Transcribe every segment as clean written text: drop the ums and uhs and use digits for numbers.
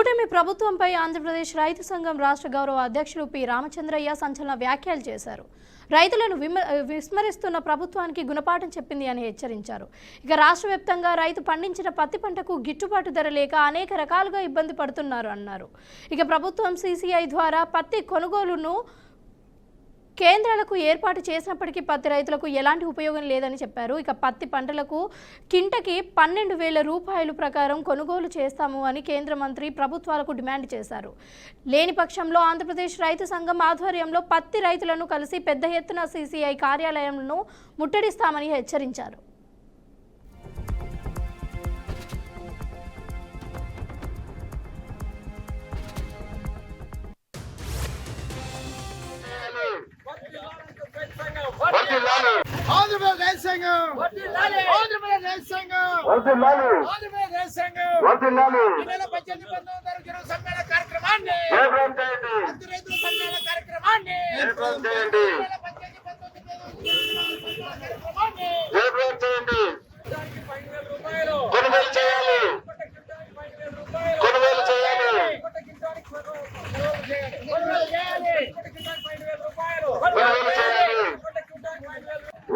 కూటమి ప్రభుత్వంపై ఆంధ్రప్రదేశ్ రైతు సంఘం రాష్ట్ర గౌరవ అధ్యక్షులు పి రామచంద్రయ్య సంచలన వ్యాఖ్యలు చేశారు. రైతులను విస్మరిస్తున్న ప్రభుత్వానికి గుణపాఠం చెప్పింది అని హెచ్చరించారు. ఇక రాష్ట్ర వ్యాప్తంగా రైతు పండించిన పత్తి పంటకు గిట్టుబాటు ధర లేక అనేక రకాలుగా ఇబ్బంది పడుతున్నారు అన్నారు. ఇక ప్రభుత్వం సీసీఐ ద్వారా పత్తి కొనుగోలును కేంద్రాలకు ఏర్పాటు చేసినప్పటికీ పత్తి రైతులకు ఎలాంటి ఉపయోగం లేదని చెప్పారు. ఇక పత్తి పంటలకు కింటకి 12,000 రూపాయల ప్రకారం కొనుగోలు చేస్తాము అని కేంద్ర మంత్రి ప్రభుత్వాలకు డిమాండ్ చేశారు. లేని పక్షంలో ఆంధ్రప్రదేశ్ రైతు సంఘం ఆధ్వర్యంలో పత్తి రైతులను కలిసి పెద్ద ఎత్తున సీసీఐ కార్యాలయంను ముట్టడిస్తామని హెచ్చరించారు.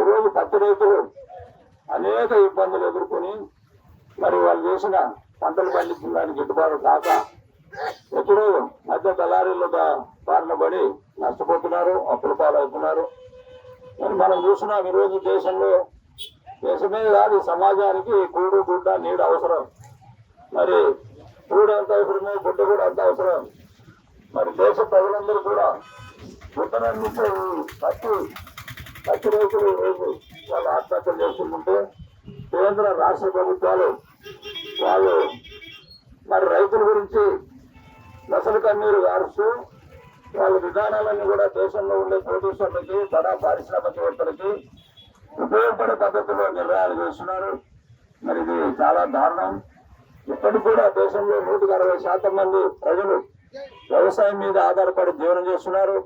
ఈరోజు పత్తి రైతులు అనేక ఇబ్బందులు ఎదుర్కొని మరి వాళ్ళు చేసిన పంటలు పండించడానికి గిట్టుబాటు కాక ఎప్పుడూ మధ్య దళారీల బారిన పడి నష్టపోతున్నారు, అప్పుల పాలవుతున్నారు. మరి మనం చూసినాం ఈరోజు దేశమే కాదు సమాజానికి కూడు గుడ్డ నీడ అవసరం. మరి కూడు ఎంత అవసరమో గుడ్డ కూడా అంత అవసరం. మరి దేశ ప్రజలందరూ కూడా గుడ్డనందించే పత్తి రైతులు రోజు వాళ్ళు ఆత్మహత్యలు చేస్తుంటే కేంద్ర రాష్ట్ర ప్రభుత్వాలు వాళ్ళు మరి రైతుల గురించి నసలు కన్నీరు గారుస్తూ వాళ్ళ విధానాలన్నీ కూడా దేశంలో ఉండే కోటీశ్వరులకి బడా పారిశ్రామికవేత్తలకి ఉపయోగపడే పద్ధతిలో నిర్ణయాలు చేస్తున్నారు. మరి ఇది చాలా దారుణం. ఇప్పటికి కూడా దేశంలో 160% మంది ప్రజలు వ్యవసాయం మీద ఆధారపడి జీవనం చేస్తున్నారు.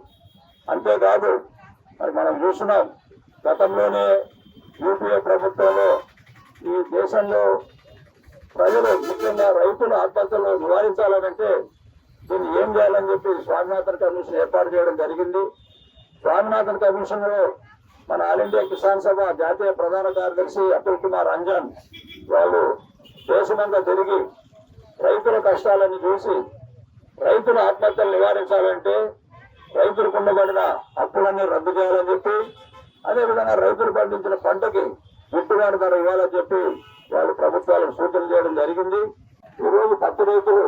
అంతేకాదు మరి మనం చూస్తున్నాం గతంలోనే యూపీఏ ప్రభుత్వంలో ఈ దేశంలో ప్రజలు ముఖ్యంగా రైతుల ఆత్మహత్యలు నివారించాలనంటే దీన్ని ఏం చేయాలని చెప్పి స్వామినాథన్ కమిషన్ ఏర్పాటు చేయడం జరిగింది. స్వామినాథన్ కమిషన్ లో మన ఆల్ ఇండియా కిసాన్ సభ జాతీయ ప్రధాన కార్యదర్శి అతుల్ కుమార్ అంజన్ వాళ్ళు దేశమంతా తిరిగి రైతుల కష్టాలను చూసి రైతుల ఆత్మహత్యలు నివారించాలంటే రైతులకు ఉండబడిన అప్పులన్నీ రద్దు చేయాలని చెప్పి అదేవిధంగా రైతులు పండించిన పంటకి గిట్టుబాటు ధర ఇవ్వాలని చెప్పి వాళ్ళు ప్రభుత్వాలకు సూచన చేయడం జరిగింది. ఈరోజు పత్తి రైతులు